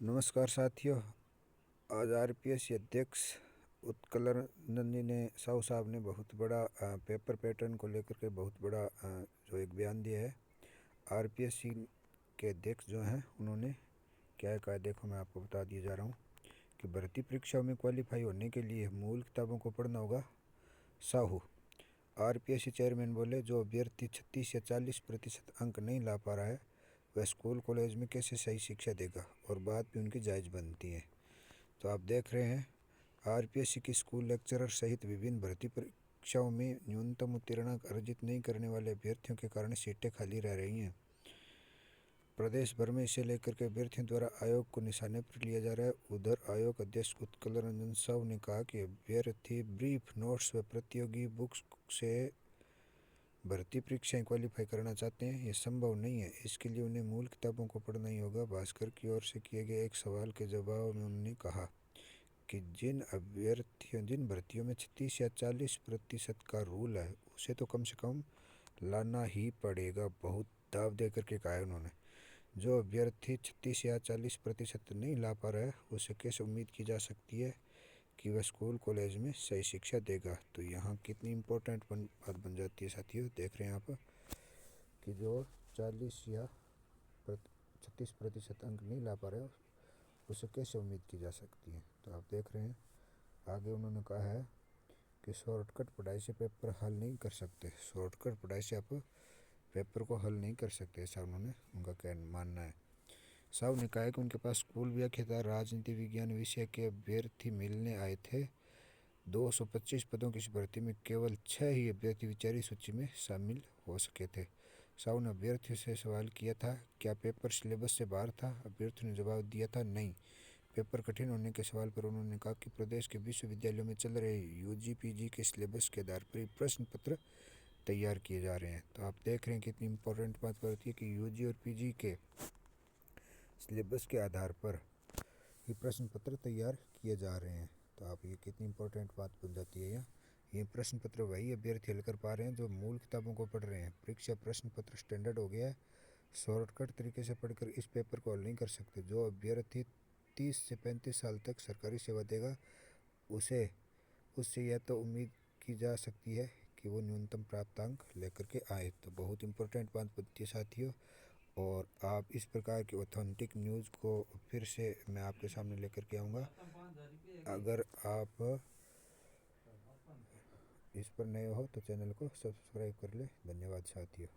नमस्कार साथियों। आज आरपीएस अध्यक्ष उत्कलनंदिनी साहू साहब ने बहुत बड़ा पेपर पैटर्न को लेकर के बहुत बड़ा जो एक बयान दिया है। आरपीएससी के अध्यक्ष जो हैं उन्होंने क्या कहा, देखो मैं आपको बता दिया जा रहा हूँ कि भर्ती परीक्षाओं में क्वालिफाई होने के लिए मूल किताबों को पढ़ना होगा। साहू आरपीएससी चेयरमैन बोले, जो अभ्यर्थी 36 या 40% अंक नहीं ला पा रहा है वह स्कूल कॉलेज में कैसे सही शिक्षा देगा, और बात भी उनकी जायज़ बनती है। तो आप देख रहे हैं आरपीएससी की स्कूल लेक्चरर सहित विभिन्न भर्ती परीक्षाओं में न्यूनतम उत्तीर्ण अंक अर्जित नहीं करने वाले अभ्यर्थियों के कारण सीटें खाली रह रही हैं। प्रदेश भर में इसे लेकर के अभ्यर्थियों द्वारा आयोग को निशाने पर लिया जा रहा है। उधर आयोग अध्यक्ष उत्कलरंजन साहू ने कहा कि अभ्यर्थी ब्रीफ नोट्स व प्रतियोगी बुक्स से भर्ती परीक्षाएं क्वालिफाई करना चाहते हैं, ये संभव नहीं है। इसके लिए उन्हें मूल किताबों को पढ़ना ही होगा। भास्कर की ओर से किए गए एक सवाल के जवाब में उन्होंने कहा कि जिन भर्तियों में 36 या 40% का रूल है उसे तो कम से कम लाना ही पड़ेगा। बहुत दाव दे करके कहा है उन्होंने। जो अभ्यर्थी 36 या 40% नहीं ला पा रहा है उसे कैसे उम्मीद की जा सकती है कि वह स्कूल कॉलेज में सही शिक्षा देगा। तो यहाँ कितनी इम्पोर्टेंट बात बन जाती है साथियों। देख रहे हैं आप कि जो 40 या 36% अंक नहीं ला पा रहे उसे कैसे उम्मीद की जा सकती है। तो आप देख रहे हैं आगे उन्होंने कहा है कि शॉर्टकट पढ़ाई से पेपर हल नहीं कर सकते। शॉर्टकट पढ़ाई से आप पेपर को हल नहीं कर सकते, ऐसा उनका मानना है। साहू ने कहा कि उनके पास स्कूल व्याख्याता राजनीति विज्ञान विषय के अभ्यर्थी मिलने आए थे। 225 पदों की भर्ती में केवल 6 ही अभ्यर्थी विचारी सूची में शामिल हो सके थे। साहू ने अभ्यर्थियों से सवाल किया था, क्या पेपर सिलेबस से बाहर था? अभ्यर्थियों ने जवाब दिया था, नहीं। पेपर कठिन होने के सवाल पर उन्होंने कहा कि प्रदेश के विश्वविद्यालयों में चल रहे यूजी पीजी के सिलेबस के आधार पर ही प्रश्न पत्र तैयार किए जा रहे हैं। तो आप देख रहे हैं कितनी इंपॉर्टेंट बात होती है कि यूजी और पीजी के सिलेबस के आधार पर ये प्रश्न पत्र तैयार किए जा रहे हैं। तो आप ये कितनी इंपॉर्टेंट बात बन जाती है। ये प्रश्न पत्र वही अभ्यर्थी हल कर पा रहे हैं जो मूल किताबों को पढ़ रहे हैं। परीक्षा प्रश्न पत्र स्टैंडर्ड हो गया है। शॉर्टकट तरीके से पढ़कर इस पेपर को हल नहीं कर सकते। जो अभ्यर्थी 30 से 35 साल तक सरकारी सेवा देगा उससे यह तो उम्मीद की जा सकती है कि वो न्यूनतम प्राप्तांक लेकर के आए। तो बहुत इंपॉर्टेंट बात बनती है साथियों। और आप इस प्रकार की ऑथेंटिक न्यूज़ को फिर से मैं आपके सामने लेकर के आऊँगा। अगर आप इस पर नए हो तो चैनल को सब्सक्राइब कर ले। धन्यवाद साथियों।